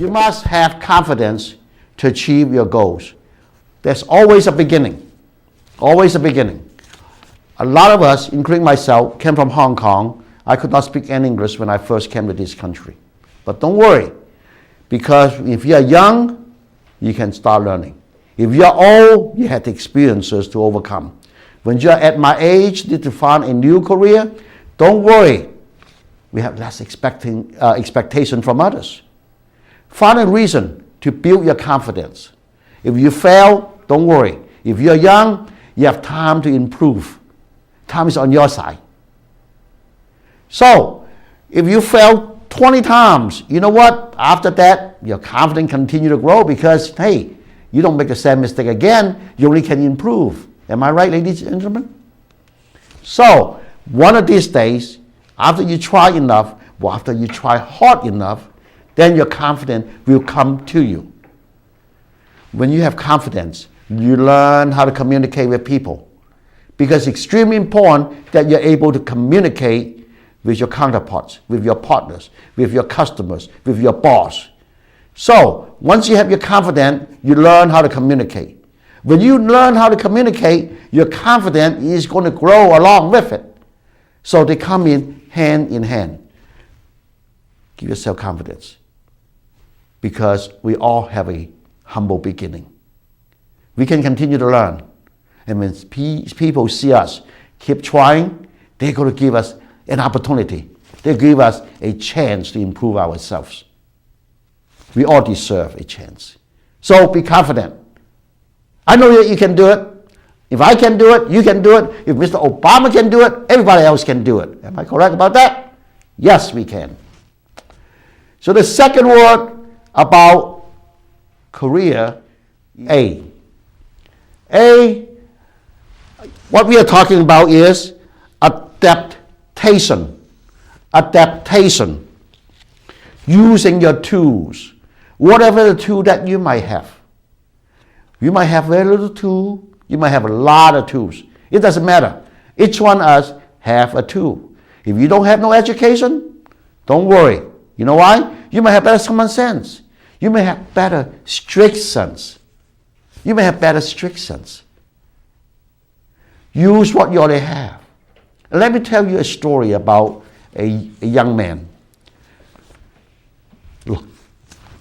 You must have confidence to achieve your goals. There's always a beginning. Always a beginning. A lot of us, including myself, came from Hong Kong. I could not speak any English when I first came to this country. But don't worry, because if you're young, you can start learning. If you're old, you have the experiences to overcome. When you're at my age, need to find a new career, don't worry. We have less expectation from others. Find a reason to build your confidence. If you fail, don't worry. If you're young, you have time to improve. Time is on your side. So, if you fail 20 times, you know what? After that, your confidence continue to grow because, hey, you don't make the same mistake again. You only can improve. Am I right, ladies and gentlemen? So, one of these days, after you try enough, or after you try hard enough, then your confidence will come to you. When you have confidence, you learn how to communicate with people. Because it's extremely important that you're able to communicate with your counterparts, with your partners, with your customers, with your boss. So, once you have your confidence, you learn how to communicate. When you learn how to communicate, your confidence is going to grow along with it. So they come in hand. Give yourself confidence. Because we all have a humble beginning. We can continue to learn. And when people see us keep trying, they're going to give us an opportunity. They give us a chance to improve ourselves. We all deserve a chance. So be confident. I know that you can do it. If I can do it, you can do it. If Mr. Obama can do it, everybody else can do it. Am I correct about that? Yes, we can. So the second word about career, A. A, what we are talking about is adaptation. Adaptation. Using your tools. Whatever the tool that you might have. You might have very little tool. You might have a lot of tools. It doesn't matter. Each one of us have a tool. If you don't have no education, don't worry. You know why? You might have better common sense. You may have better strict sense. You may have better strict sense. Use what you already have. And let me tell you a story about a young man.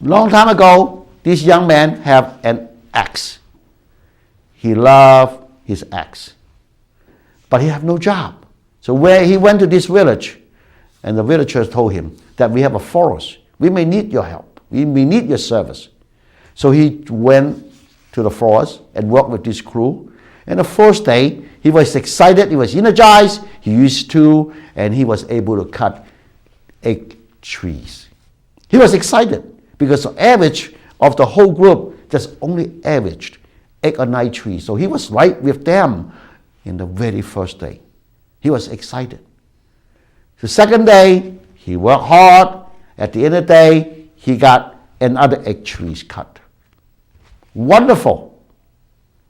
Long time ago, this young man had an axe. He loved his axe. But he had no job. So where he went to this village, and the villagers told him that we have a forest. We may need your help. We may need your service. So he went to the forest and worked with this crew. And the first day, he was excited, he was energized, he used tool, and he was able to cut 8 trees. He was excited because the average of the whole group just only averaged 8 or 9 trees. So he was right with them in the very first day. He was excited. The second day, he worked hard. At the end of the day, he got another 8 trees cut. Wonderful.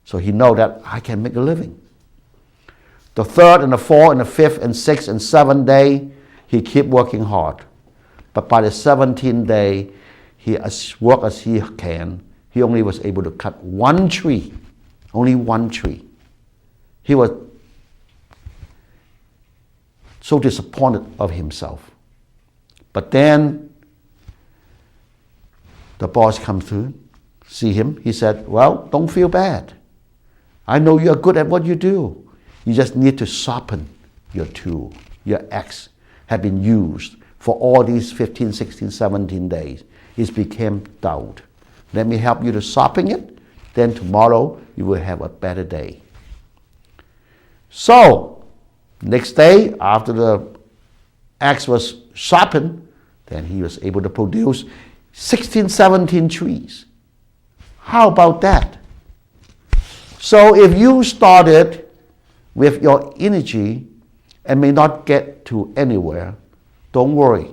So he know that I can make a living. The third and the fourth and the fifth and sixth and seventh day, he kept working hard. But by the 17th day, he as work as he can. He only was able to cut 1 tree. Only 1 tree. He was so disappointed of himself. But then the boss comes to see him. He said, well, don't feel bad. I know you're good at what you do. You just need to sharpen your tool. Your axe have been used for all these 15, 16, 17 days. It became dull. Let me help you to sharpen it. Then tomorrow you will have a better day. So, next day, after the axe was sharpened, then he was able to produce 16, 17 trees. How about that? So if you started with your energy and may not get to anywhere, don't worry.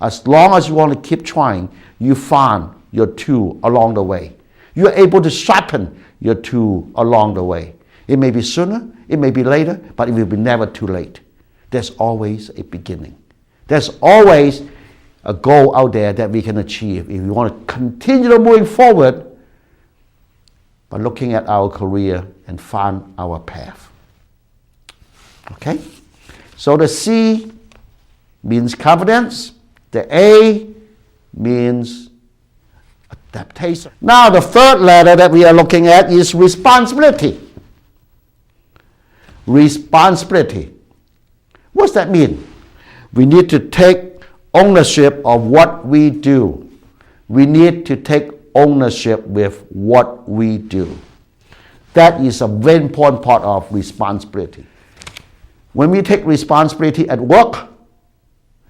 As long as you want to keep trying, you find your tool along the way. You're able to sharpen your tool along the way. It may be sooner, it may be later, but it will be never too late. There's always a beginning. There's always a goal out there that we can achieve. If we want to continue to moving forward by looking at our career and find our path. Okay? So the C means confidence. The A means adaptation. Now the third letter that we are looking at is responsibility. Responsibility. What's that mean? We need to take ownership of what we do. We need to take ownership with what we do. That is a very important part of responsibility. When we take responsibility at work,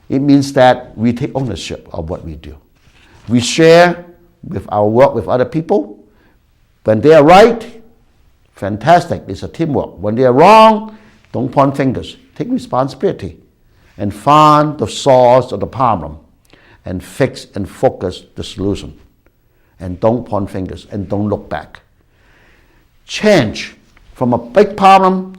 it means that we take ownership of what we do. We share with our work with other people. When they are right, fantastic, it's a teamwork. When they are wrong, don't point fingers. Take responsibility and find the source of the problem and fix and focus the solution. And don't point fingers and don't look back. Change from a big problem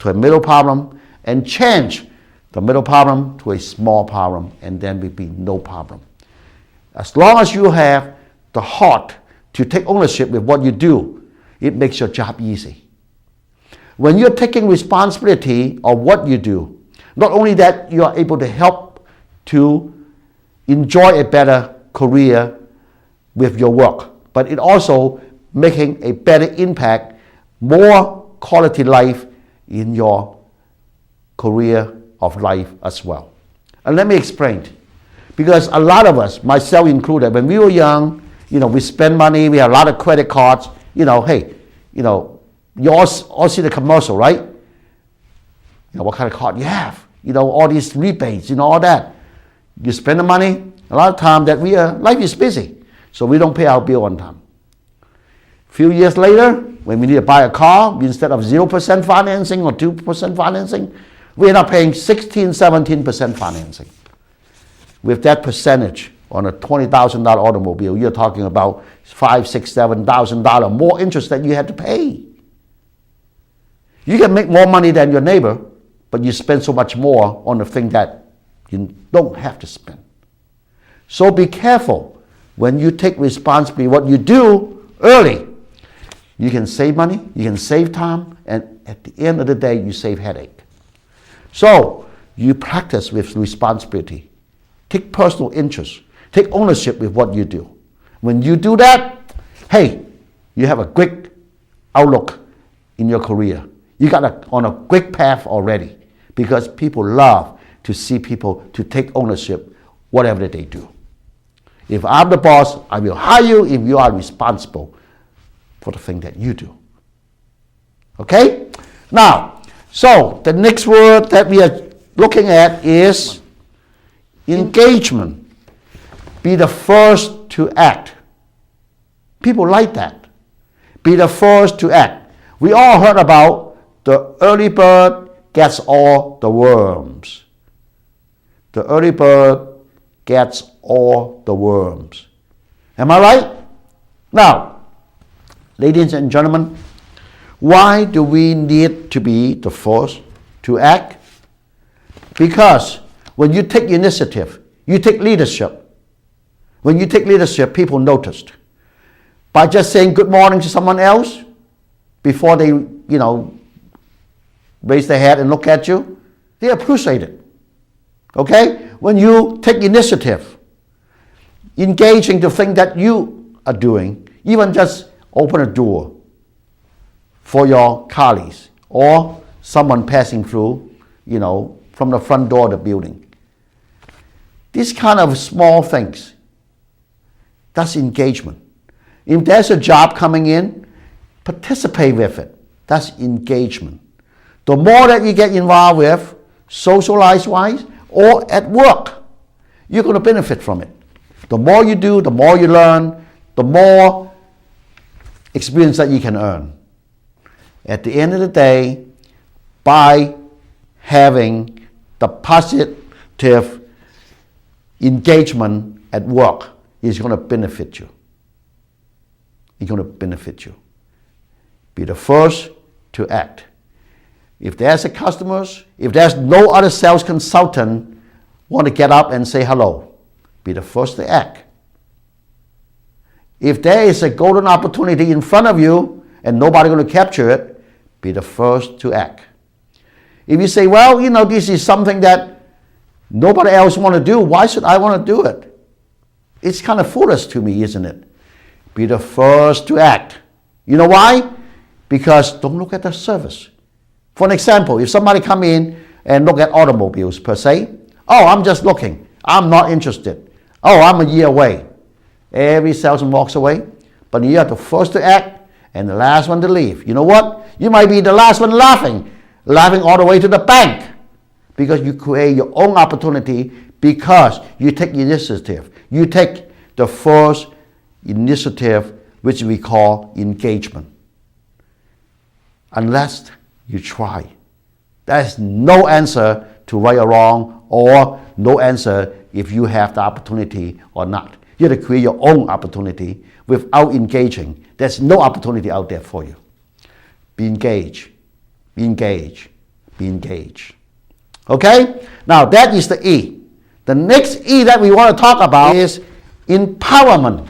to a middle problem, and change the middle problem to a small problem, and then will be no problem. As long as you have the heart to take ownership with what you do, it makes your job easy. When you're taking responsibility of what you do, not only that you are able to help to enjoy a better career with your work, but it also making a better impact, more quality life in your career of life as well. And let me explain. Because a lot of us, myself included, when we were young, we spend money, we have a lot of credit cards, you all see the commercial, right? What kind of card you have, all these rebates, all that. You spend the money, a lot of time that life is busy, so we don't pay our bill on time. Few years later, when we need to buy a car, instead of 0% financing or 2% financing, we end up paying 16, 17% financing. With that percentage on a $20,000 automobile, you're talking about $5,000, $6,000, $7,000 more interest that you had to pay. You can make more money than your neighbor, but you spend so much more on the thing that you don't have to spend. So be careful when you take responsibility what you do early. You can save money, you can save time, and at the end of the day, you save headache. So you practice with responsibility. Take personal interest. Take ownership with what you do. When you do that, hey, you have a great outlook in your career. You got on a great path already, because people love to see people to take ownership whatever they do. If I'm the boss, I will hire you if you are responsible for the thing that you do. Okay? Now, so the next word that we are looking at is engagement. Be the first to act. People like that. Be the first to act. We all heard about the early bird gets all the worms. The early bird gets all the worms. Am I right? Now, ladies and gentlemen, why do we need to be the first to act? Because when you take initiative, you take leadership. When you take leadership, people noticed. By just saying good morning to someone else before they, raise their head and look at you, they appreciate it. Okay? When you take initiative, engaging the thing that you are doing, even just open a door for your colleagues or someone passing through, from the front door of the building. These kind of small things, that's engagement. If there's a job coming in, participate with it. That's engagement. The more that you get involved with, socialize-wise, or at work, you're going to benefit from it. The more you do, the more you learn, the more experience that you can earn. At the end of the day, by having the positive engagement at work is going to benefit you. It's going to benefit you. Be the first to act. If there's a customers, if there's no other sales consultant want to get up and say hello, be the first to act. If there is a golden opportunity in front of you and nobody going to capture it, be the first to act. If you say, well, this is something that nobody else want to do, why should I want to do it? It's kind of foolish to me, isn't it? Be the first to act. You know why? Because don't look at the service. For an example, if somebody come in and look at automobiles per se, oh, I'm just looking. I'm not interested. Oh, I'm a year away. Every salesman walks away, but you are the first to act and the last one to leave. You know what? You might be the last one laughing all the way to the bank, because you create your own opportunity, because you take initiative. You take the first initiative, which we call engagement. Unless you try. There's no answer to right or wrong, or no answer if you have the opportunity or not. You have to create your own opportunity without engaging. There's no opportunity out there for you. Be engaged. Be engaged. Be engaged. Okay? Now that is the E. The next E that we want to talk about is empowerment.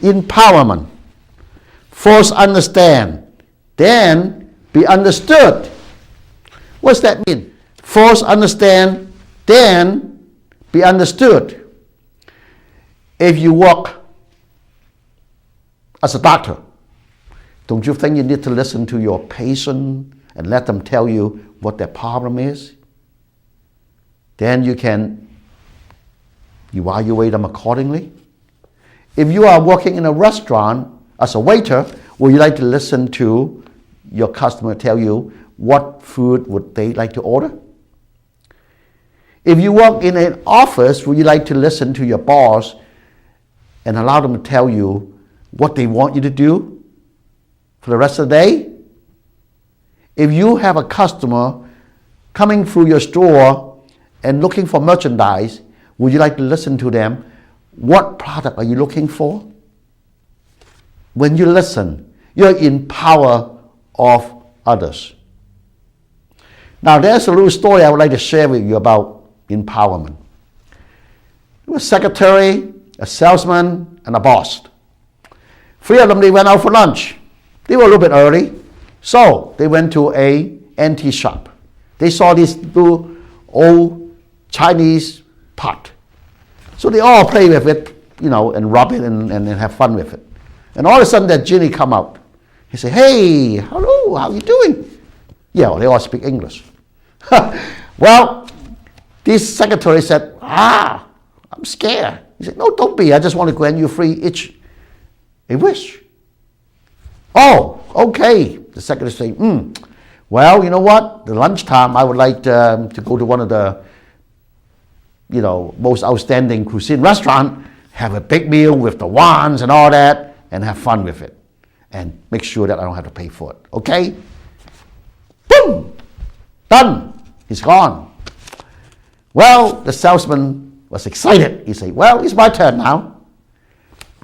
Empowerment. First understand, then be understood. What's that mean? First understand, then be understood. If you work as a doctor, don't you think you need to listen to your patient and let them tell you what their problem is? Then you can evaluate them accordingly. If you are working in a restaurant as a waiter, would you like to listen to your customer tell you what food would they like to order? If you work in an office, would you like to listen to your boss and allow them to tell you what they want you to do for the rest of the day? If you have a customer coming through your store and looking for merchandise, would you like to listen to them? What product are you looking for? When you listen, you're in power of others. Now there's a little story I would like to share with you about empowerment. There was a secretary, a salesman, and a boss. Three of them, they went out for lunch. They were a little bit early, so they went to an antique shop. They saw this little old Chinese pot. So they all play with it, and rub it and have fun with it. And all of a sudden that genie come out. He said, hey, hello, how you doing? Yeah, they all speak English. Well, this secretary said, I'm scared. He said, no, don't be. I just want to grant you free each a wish. Oh, okay. The secretary said, well, you know what? The lunchtime, I would like to go to one of the most outstanding cuisine restaurant, have a big meal with the wines and all that, and have fun with it. And make sure that I don't have to pay for it. Okay? Boom! Done. He's gone. Well, the salesman was excited. He said, well, it's my turn now.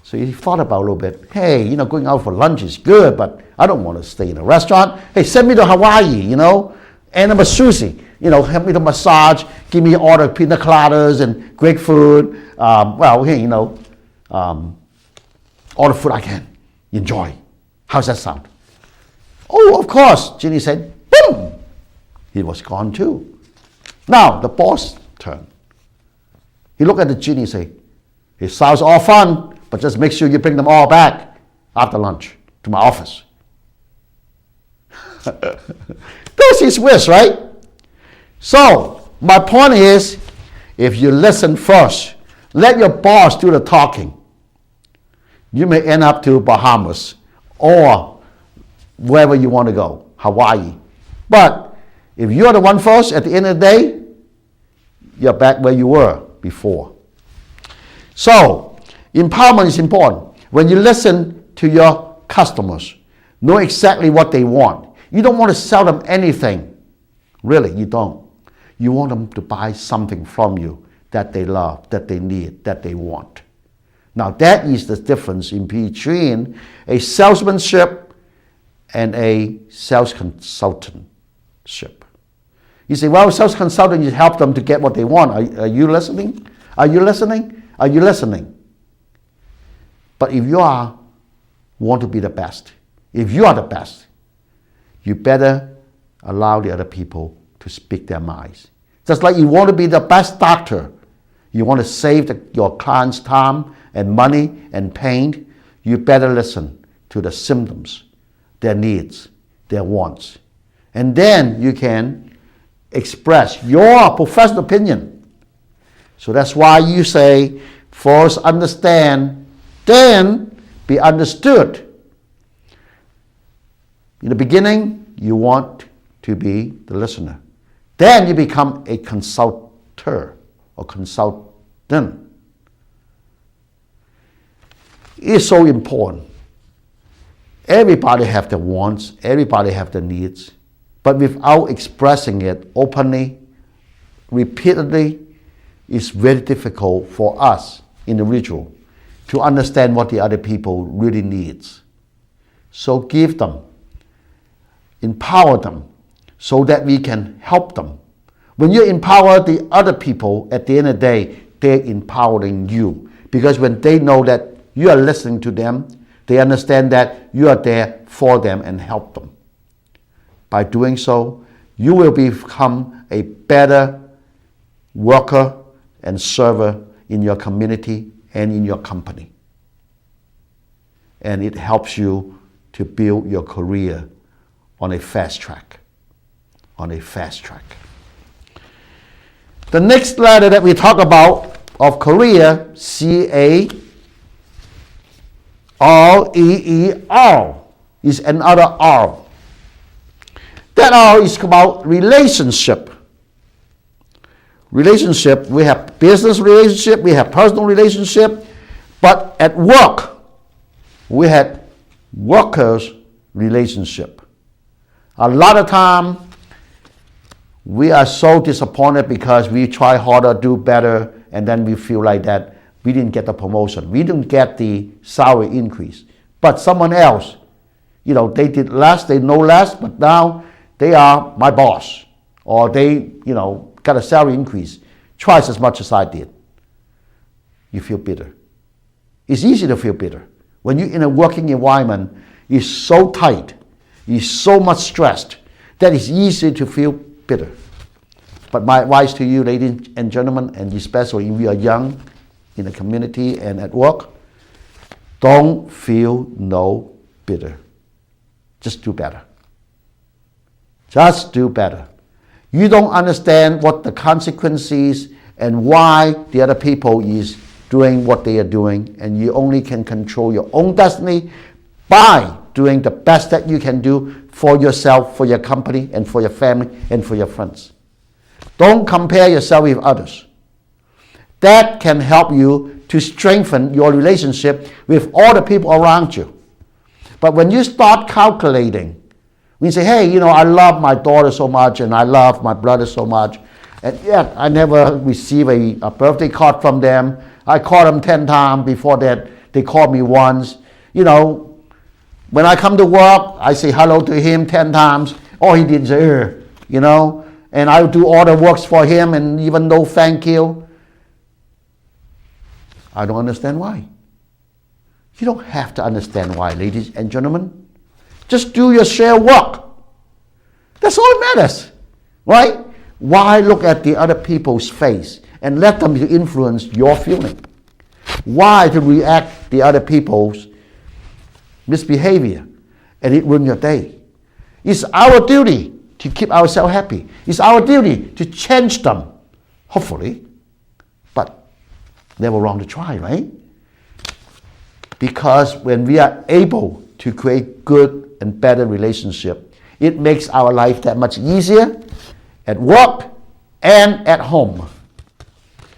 So he thought about it a little bit. Hey, going out for lunch is good, but I don't want to stay in a restaurant. Hey, send me to Hawaii, animal sushi. Help me to massage, give me all the pina coladas and great food. All the food I can enjoy. How's that sound? Oh, of course, Ginny said. Boom! He was gone too. Now, the boss turn. He looked at the genie and said, it sounds all fun, but just make sure you bring them all back after lunch to my office. That's his wish, right? So, my point is, if you listen first, let your boss do the talking, you may end up to Bahamas or wherever you want to go, Hawaii. But if you're the one first, at the end of the day, you're back where you were before. So, empowerment is important. When you listen to your customers, know exactly what they want. You don't want to sell them anything. Really, you don't. You want them to buy something from you that they love, that they need, that they want. Now that is the difference in between a salesmanship and a sales consultantship. You say, well, sales consultant, you help them to get what they want. Are you listening? Are you listening? Are you listening? But if you want to be the best, if you are the best, you better allow the other people to speak their minds. Just like you want to be the best doctor, you want to save your client's time and money and pain, you better listen to the symptoms, their needs, their wants. And then you can express your professional opinion. So that's why you say, first understand, then be understood. In the beginning, you want to be the listener. Then you become a consulter or consultant. It's so important. Everybody have their wants, everybody have their needs, but without expressing it openly, repeatedly, it's very difficult for us, individual, to understand what the other people really needs. So give them, empower them, so that we can help them. When you empower the other people, at the end of the day, they're empowering you. Because when they know that you are listening to them, they understand that you are there for them and help them. By doing so, you will become a better worker and server in your community and in your company. And it helps you to build your career on a fast track. On a fast track. The next letter that we talk about of career, C-A-R-E-E-R, is another R. That R is about relationship. Relationship, we have business relationship, we have personal relationship, but at work, we had workers' relationship. A lot of time, we are so disappointed because we try harder, do better, and then we feel like that we didn't get the promotion. We didn't get the salary increase. But someone else, they did less, they know less, but now they are my boss. Or they, got a salary increase twice as much as I did. You feel bitter. It's easy to feel bitter. When you're in a working environment, it's so tight, it's so much stressed, that it's easy to feel bitter. But my advice to you, ladies and gentlemen, and especially if you are young in the community and at work, don't feel no bitter. Just do better. Just do better. You don't understand what the consequences and why the other people is doing what they are doing, and you only can control your own destiny by doing the best that you can do for yourself, for your company, and for your family, and for your friends. Don't compare yourself with others. That can help you to strengthen your relationship with all the people around you. But when you start calculating, when you say, hey, I love my daughter so much, and I love my brother so much, and yet I never receive a birthday card from them. I called them 10 times before that. They called me once. When I come to work, I say hello to him 10 times. All he did is say, and I do all the works for him, and even though thank you. I don't understand why. You don't have to understand why, ladies and gentlemen. Just do your share work. That's all that matters, right? Why look at the other people's face and let them influence your feeling? Why to react the other people's misbehavior and it ruin your day? It's our duty to keep ourselves happy. It's our duty to change them, hopefully, but never wrong to try, right? Because when we are able to create good and better relationship, it makes our life that much easier at work and at home.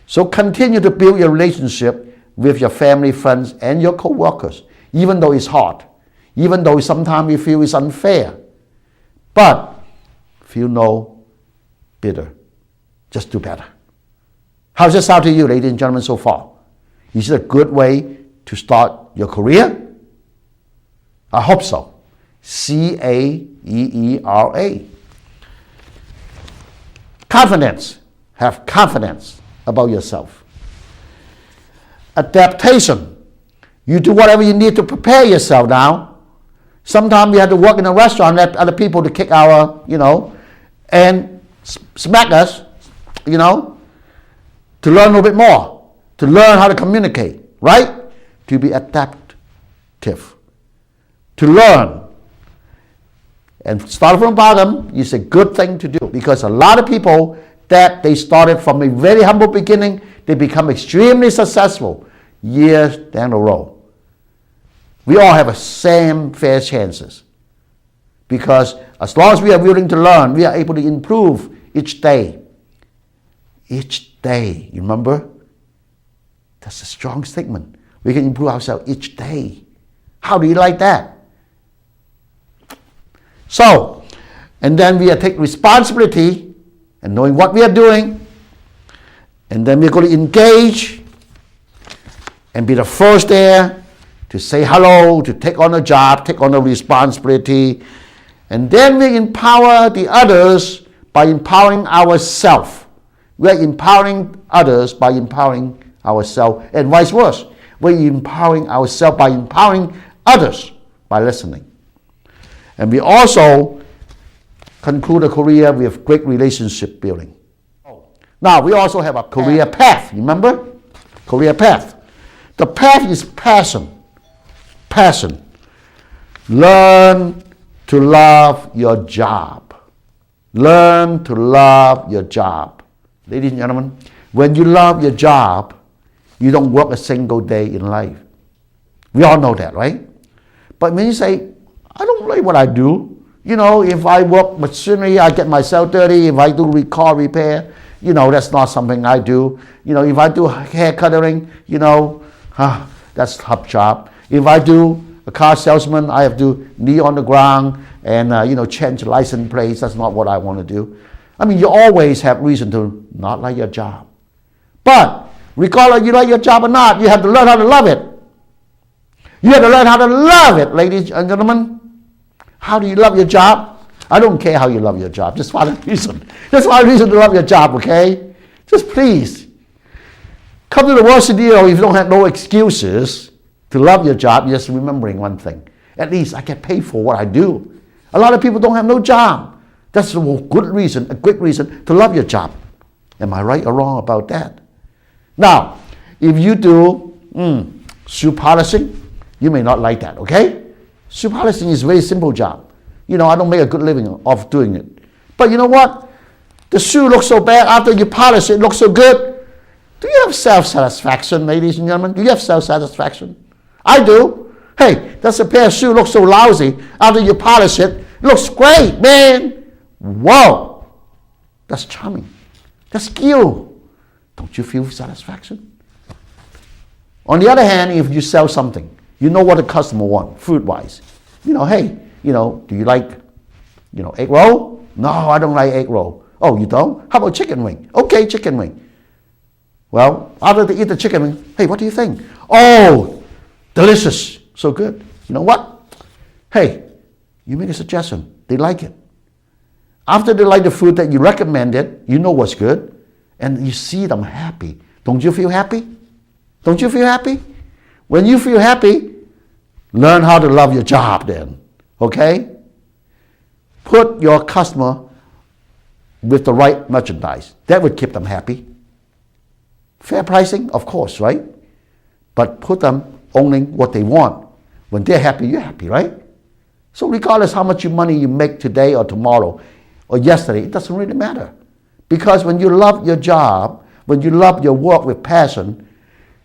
So continue to build your relationship with your family, friends, and your co-workers, even though it's hard, even though sometimes you feel it's unfair. But feel no bitter. Just do better. How's it sound to you, ladies and gentlemen, so far? Is it a good way to start your career? I hope so. C-A-E-E-R-A. Confidence. Have confidence about yourself. adaptation. You do whatever you need to prepare yourself now. Sometimes we have to work in a restaurant, let other people to kick our, and smack us, to learn a little bit more, to learn how to communicate, right? To be adaptive, to learn. And start from the bottom is a good thing to do, because a lot of people that they started from a very humble beginning, they become extremely successful years down the road. We all have the same fair chances, because as long as we are willing to learn, we are able to improve each day. Each day, you remember? That's a strong statement. We can improve ourselves each day. How do you like that? So, and then we take responsibility and knowing what we are doing, and then we're going to engage and be the first there to say hello, to take on a job, take on a responsibility, and then we empower the others by empowering ourselves. We are empowering others by empowering ourselves, and vice versa. We're empowering ourselves by empowering others by listening. And we also conclude a career with great relationship building. Now, we also have a career path, remember? Career path. The path is passion. Passion. Learn to love your job. Learn to love your job. Ladies and gentlemen, when you love your job, you don't work a single day in life. We all know that, right? But when you say, I don't like what I do. If I work machinery, I get myself dirty. If I do car repair, that's not something I do. If I do hair cutting, that's tough job. If I do a car salesman, I have to knee on the ground and, change license plates. That's not what I want to do. You always have reason to not like your job. But regardless you like your job or not, you have to learn how to love it. You have to learn how to love it, ladies and gentlemen. How do you love your job? I don't care how you love your job. Just find a reason. Just find a reason to love your job, okay? Just please. Come to the world studio if you don't have no excuses to love your job. Just remembering one thing. At least I get paid for what I do. A lot of people don't have no job. That's a good reason, a great reason to love your job. Am I right or wrong about that? Now, if you do shoe polishing, you may not like that, okay? Shoe polishing is a very simple job. I don't make a good living off doing it. But you know what? The shoe looks so bad after you polish it, it looks so good. Do you have self-satisfaction, ladies and gentlemen? Do you have self-satisfaction? I do. Hey, that's a pair of shoes looks so lousy after you polish it. It looks great, man. Whoa. That's charming. That's skill. Don't you feel satisfaction? On the other hand, if you sell something, you know what the customer wants, food-wise. Hey, do you like, egg roll? No, I don't like egg roll. Oh, you don't? How about chicken wing? Okay, chicken wing. Well, after they eat the chicken wing, hey, what do you think? Oh, delicious. So good. You know what? Hey, you make a suggestion. They like it. After they like the food that you recommended, you know what's good, and you see them happy. Don't you feel happy? Don't you feel happy? When you feel happy, learn how to love your job then, okay? Put your customer with the right merchandise. That would keep them happy. Fair pricing, of course, right? But put them owning what they want. When they're happy, you're happy, right? So regardless how much money you make today or tomorrow or yesterday, it doesn't really matter. Because when you love your job, when you love your work with passion,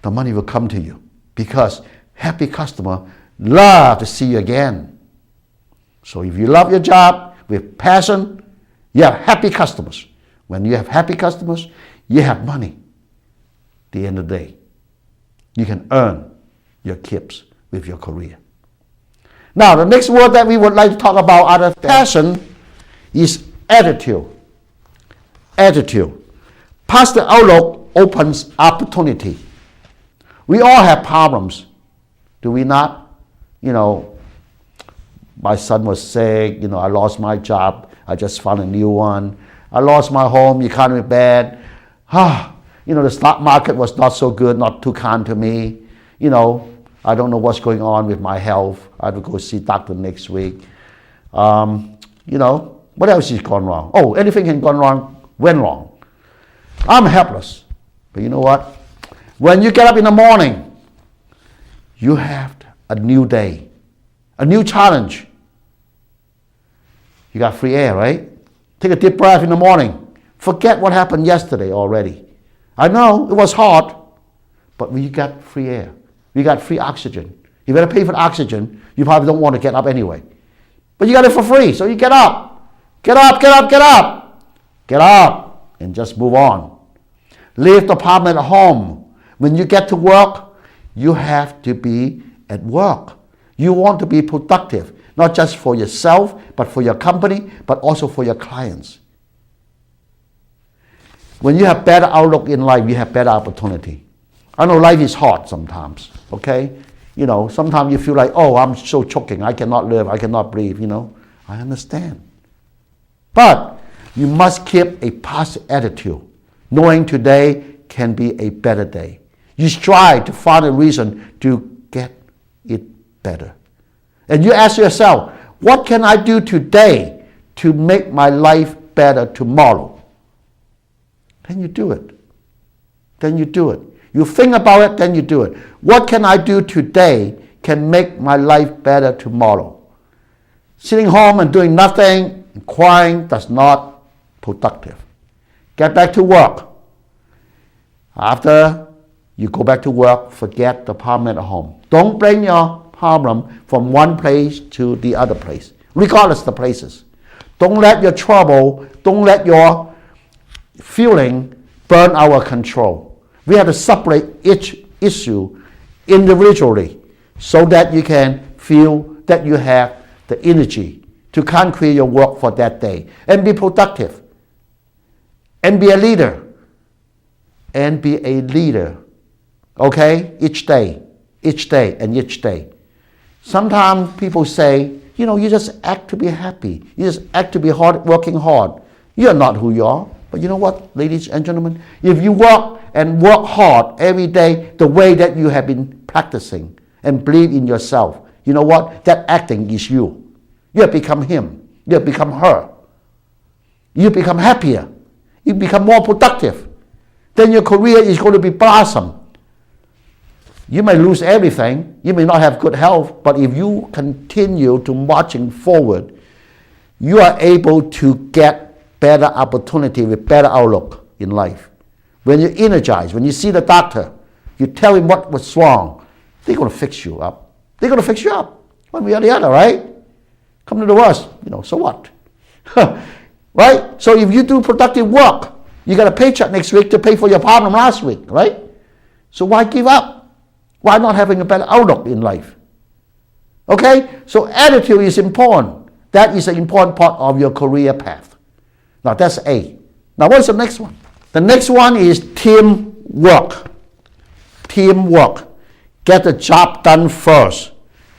the money will come to you. Because happy customer love to see you again. So if you love your job with passion, you have happy customers. When you have happy customers, you have money. At the end of the day, you can earn your keeps with your career. Now, the next word that we would like to talk about under passion is attitude. Attitude. Positive outlook opens opportunity. We all have problems, do we not? My son was sick, I lost my job, I just found a new one. I lost my home, the economy bad. the stock market was not so good, not too kind to me. I don't know what's going on with my health. I have to go see doctor next week. What else has gone wrong? Oh, anything can gone wrong, went wrong. I'm helpless. But you know what? When you get up in the morning, you have a new day, a new challenge. You got free air, right? Take a deep breath in the morning. Forget what happened yesterday already. I know it was hard, but when you got free air, you got free oxygen. You better pay for the oxygen. You probably don't want to get up anyway. But you got it for free, so you get up. Get up, get up, get up. Get up and just move on. Leave the problem at home. When you get to work, you have to be at work. You want to be productive, not just for yourself, but for your company, but also for your clients. When you have better outlook in life, you have better opportunity. I know life is hard sometimes, okay? Sometimes you feel like, oh, I'm so choking. I cannot live. I cannot breathe, I understand. But you must keep a positive attitude, knowing today can be a better day. You strive to find a reason to get it better. And you ask yourself, what can I do today to make my life better tomorrow? Then you do it. Then you do it. You think about it, then you do it. What can I do today can make my life better tomorrow? Sitting home and doing nothing, and crying, that's not productive. Get back to work. After you go back to work, forget the problem at home. Don't bring your problem from one place to the other place, regardless of the places. Don't let your trouble, don't let your feeling burn our control. We have to separate each issue individually so that you can feel that you have the energy to conquer your work for that day and be productive and be a leader okay, each day and each day. Sometimes people say, you just act to be happy, you just act to be working hard. You're not who you are. But you know what, ladies and gentlemen, if you work hard every day the way that you have been practicing and believe in yourself, you know what, that acting is you. You have become him. You have become her. You become happier. You become more productive. Then your career is going to be blossom. You may lose everything. You may not have good health. But if you continue to marching forward, you are able to get better opportunity with better outlook in life. When you're energized, when you see the doctor, you tell him what was wrong. They're going to fix you up. They're going to fix you up. One way or the other, right? Come to the worst, so what? Right? So if you do productive work, you got a paycheck next week to pay for your problem last week, right? So why give up? Why not having a better outlook in life? Okay? So attitude is important. That is an important part of your career path. Now that's A. Now what's the next one? The next one is teamwork. Teamwork. Get the job done first.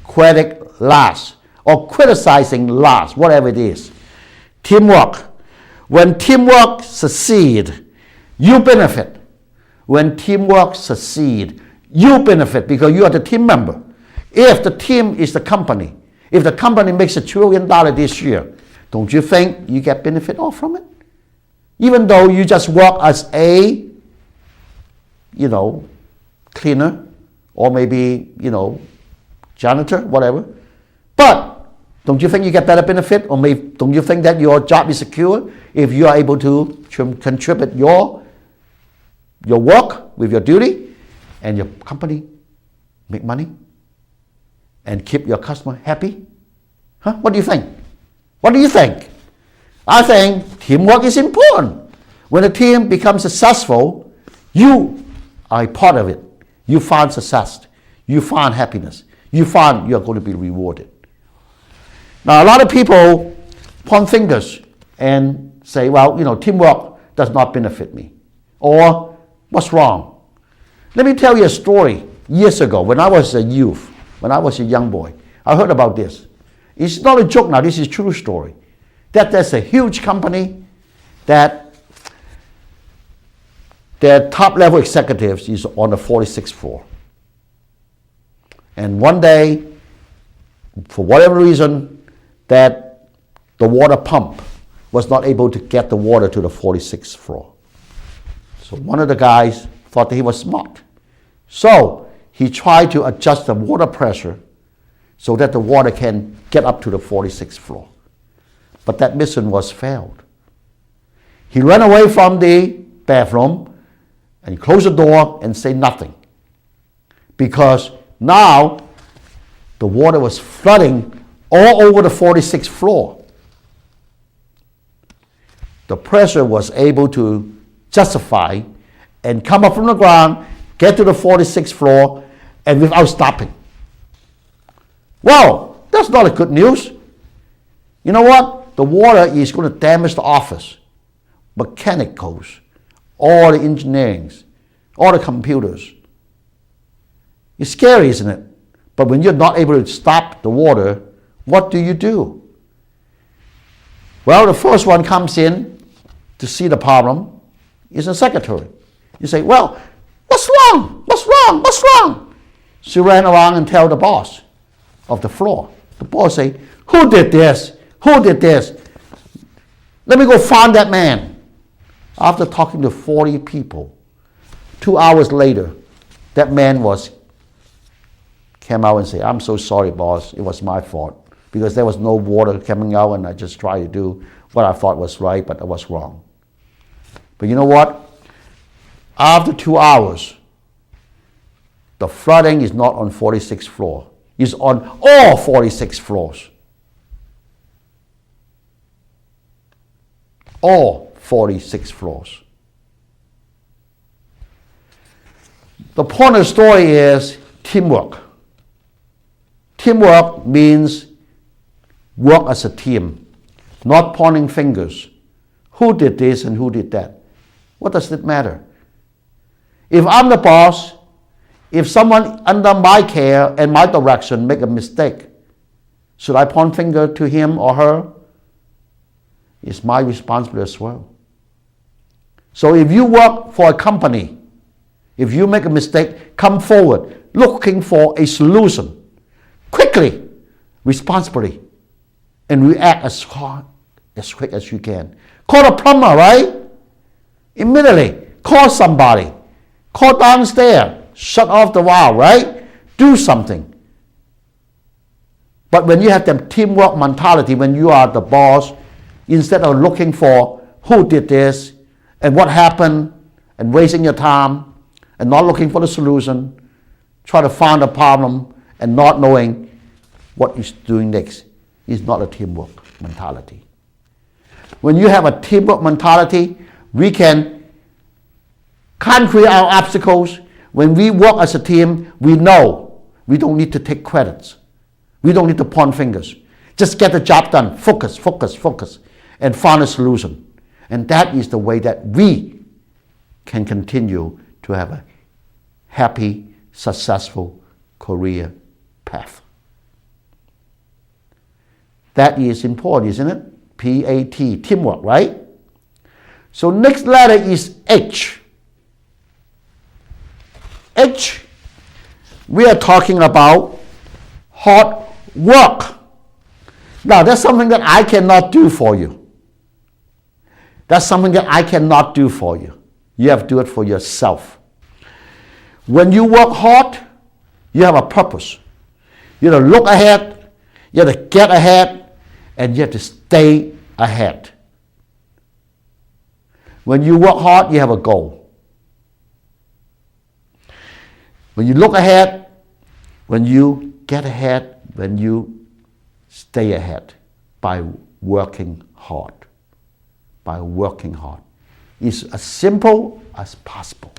Credit last. Or criticizing last, whatever it is. Teamwork. When teamwork succeed, you benefit. When teamwork succeed, you benefit because you are the team member. If the team is the company, if the company makes $1 trillion this year, don't you think you get benefit off from it? Even though you just work as a, cleaner or maybe, janitor, whatever. But don't you think you get better benefit? Or maybe don't you think that your job is secure if you are able to contribute your work with your duty and your company make money and keep your customer happy? Huh? What do you think? What do you think? I think teamwork is important. When a team becomes successful, you are a part of it. You find success. You find happiness. You find you're going to be rewarded. Now, a lot of people point fingers and say, well, teamwork does not benefit me. Or, what's wrong? Let me tell you a story. Years ago, when I was a youth, when I was a young boy, I heard about this. It's not a joke now, this is a true story. That there's a huge company that their top level executives is on the 46th floor. And one day, for whatever reason, that the water pump was not able to get the water to the 46th floor. So one of the guys thought that he was smart. So he tried to adjust the water pressure so that the water can get up to the 46th floor. But that mission was failed. He ran away from the bathroom and closed the door and said nothing. Because now the water was flooding all over the 46th floor. The pressure was able to justify and come up from the ground, get to the 46th floor, and without stopping. Well, that's not a good news. You know what? The water is going to damage the office, mechanicals, all the engineering, all the computers. It's scary, isn't it? But when you're not able to stop the water, what do? Well, the first one comes in to see the problem is the secretary. You say, well, what's wrong? What's wrong? What's wrong? She ran around and tell the boss of the floor. The boss say, who did this? Who did this? Let me go find that man. After talking to 40 people, 2 hours later, that man came out and said, I'm so sorry, boss. It was my fault because there was no water coming out and I just tried to do what I thought was right, but I was wrong. But you know what? After 2 hours, the flooding is not on 46th floor. It's on all 46 floors. All 46 floors. The point of the story is teamwork. Teamwork means work as a team, not pointing fingers. Who did this and who did that? What does it matter? If I'm the boss, if someone under my care and my direction make a mistake, should I point finger to him or her? It's my responsibility as well. So if you work for a company, if you make a mistake, come forward looking for a solution. Quickly, responsibly, and react as quick as you can. Call a plumber, right? Immediately, call somebody. Call downstairs, shut off the valve, right? Do something. But when you have the teamwork mentality, when you are the boss, instead of looking for who did this and what happened and wasting your time and not looking for the solution, try to find a problem and not knowing what you're doing next, is not a teamwork mentality. When you have a teamwork mentality, we can conquer our obstacles. When we work as a team, we know we don't need to take credits. We don't need to point fingers. Just get the job done. Focus, focus, focus, and find a solution. And that is the way that we can continue to have a happy, successful career path. That is important, isn't it? P-A-T, teamwork, right? So next letter is H. H, we are talking about hard work. Now, that's something that I cannot do for you. That's something that I cannot do for you. You have to do it for yourself. When you work hard, you have a purpose. You have to look ahead, you have to get ahead, and you have to stay ahead. When you work hard, you have a goal. When you look ahead, when you get ahead, when you stay ahead by working hard. By working hard. It's as simple as possible.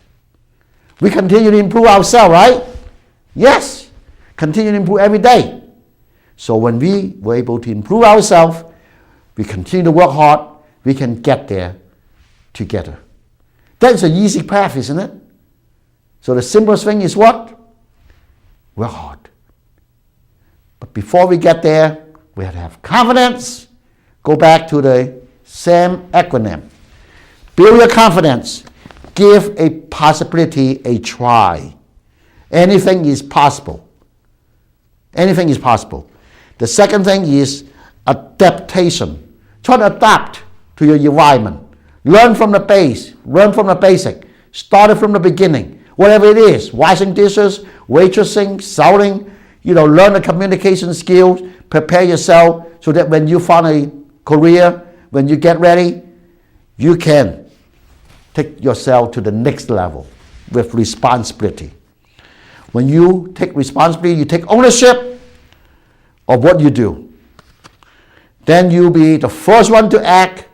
We continue to improve ourselves, right? Yes. Continue to improve every day. So when we were able to improve ourselves, we continue to work hard, we can get there together. That's an easy path, isn't it? So the simplest thing is what? Work hard. But before we get there, we have to have confidence. Go back to the same acronym. Build your confidence. Give a possibility a try. Anything is possible. Anything is possible. The second thing is adaptation. Try to adapt to your environment. Learn from the base. Learn from the basic. Start it from the beginning. Whatever it is, washing dishes, waitressing, selling, learn the communication skills, prepare yourself so that when you find a career, when you get ready, you can take yourself to the next level with responsibility. When you take responsibility, you take ownership of what you do. Then you'll be the first one to act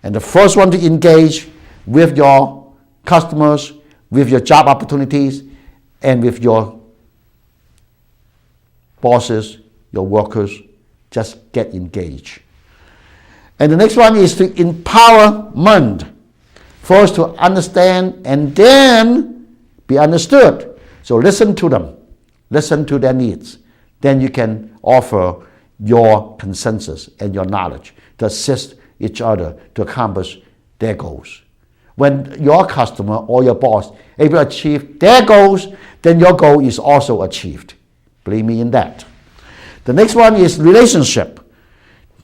and the first one to engage with your customers, with your job opportunities, and with your bosses, your workers. Just get engaged. And the next one is to empowerment. First to understand and then be understood. So listen to them. Listen to their needs. Then you can offer your consensus and your knowledge to assist each other to accomplish their goals. When your customer or your boss able to achieve their goals, then your goal is also achieved. Believe me in that. The next one is relationship.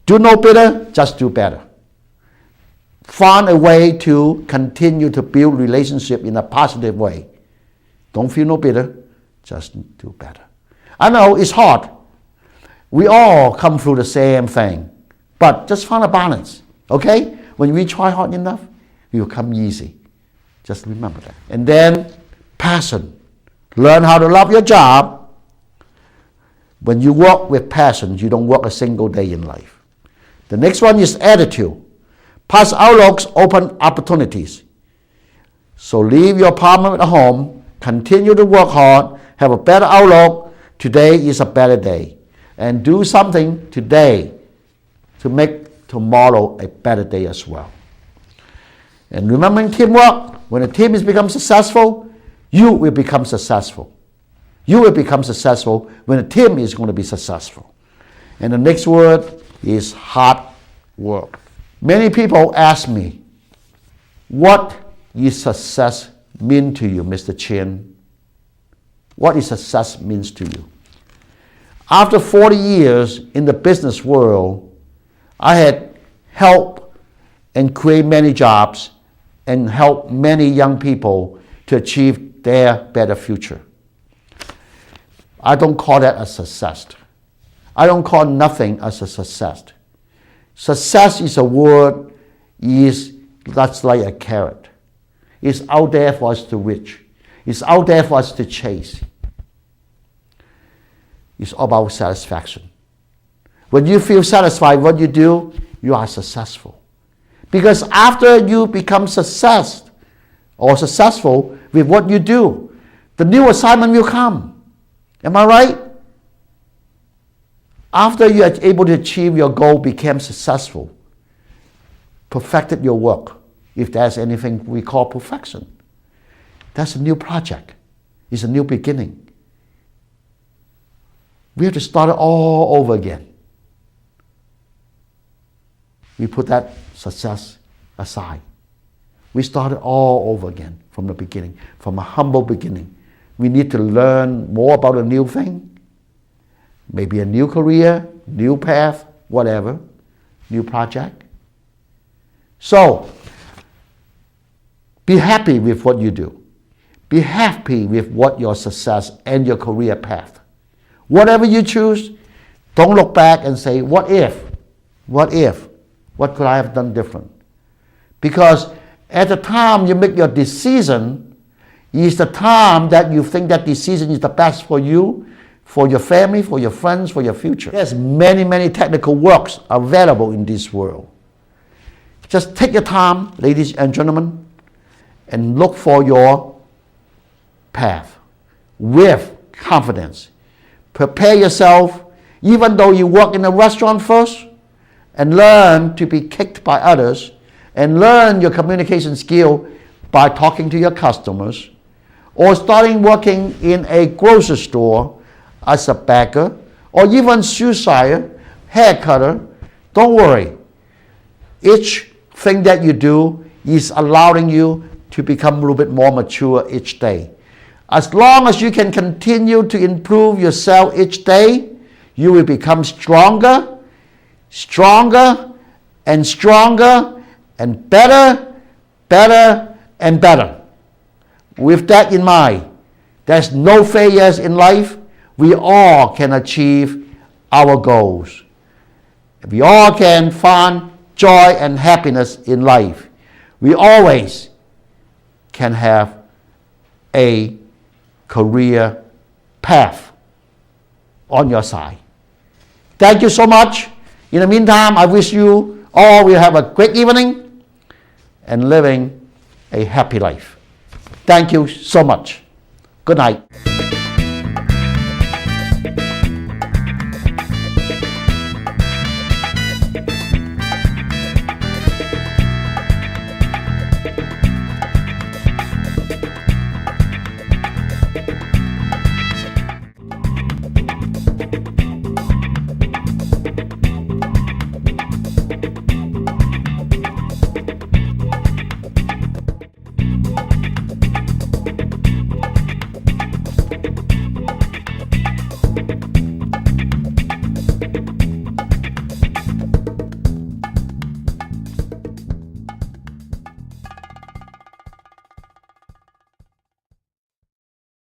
Do no better, just do better. Find a way to continue to build relationship in a positive way. Don't feel no better, just do better. I know it's hard. We all come through the same thing, but just find a balance, okay? When we try hard enough, it will come easy. Just remember that. And then passion. Learn how to love your job. When you work with passion, you don't work a single day in life. The next one is attitude. Past outlooks open opportunities. So leave your problem at home, continue to work hard, have a better outlook. Today is a better day. And do something today to make tomorrow a better day as well. And remembering teamwork, when a team has become successful, you will become successful. You will become successful when a team is going to be successful. And the next word is hard work. Many people ask me, what is success mean to you, Mr. Chin? What is success means to you? After 40 years in the business world, I had helped and create many jobs and helped many young people to achieve their better future. I don't call that a success. I don't call nothing as a success. Success is a word that's like a carrot. It's out there for us to reach. It's out there for us to chase. It's about satisfaction. When you feel satisfied with what you do, you are successful. Because after you become successful with what you do, the new assignment will come. Am I right? After you are able to achieve your goal, became successful, perfected your work, if there's anything we call perfection, that's a new project. It's a new beginning. We have to start it all over again. We put that success aside. We start it all over again from the beginning, from a humble beginning. We need to learn more about a new thing. Maybe a new career, new path, whatever, new project. So, be happy with what you do. Be happy with what your success and your career path. Whatever you choose, don't look back and say, what if? What if? What could I have done different? Because at the time you make your decision, is the time that you think that decision is the best for you, for your family, for your friends, for your future. There's many, many technical works available in this world. Just take your time, ladies and gentlemen, and look for your path with confidence. Prepare yourself, even though you work in a restaurant first, and learn to be kicked by others, and learn your communication skill by talking to your customers, or starting working in a grocery store as a bagger, or even shoe shiner, hair cutter. Don't worry. Each thing that you do is allowing you to become a little bit more mature each day. As long as you can continue to improve yourself each day, you will become stronger, stronger, and stronger, and better, better, and better. With that in mind, there's no failures in life. We all can achieve our goals. We all can find joy and happiness in life. We always can have a career path on your side. Thank you so much. In the meantime, I wish you all will have a great evening and living a happy life. Thank you so much. Good night.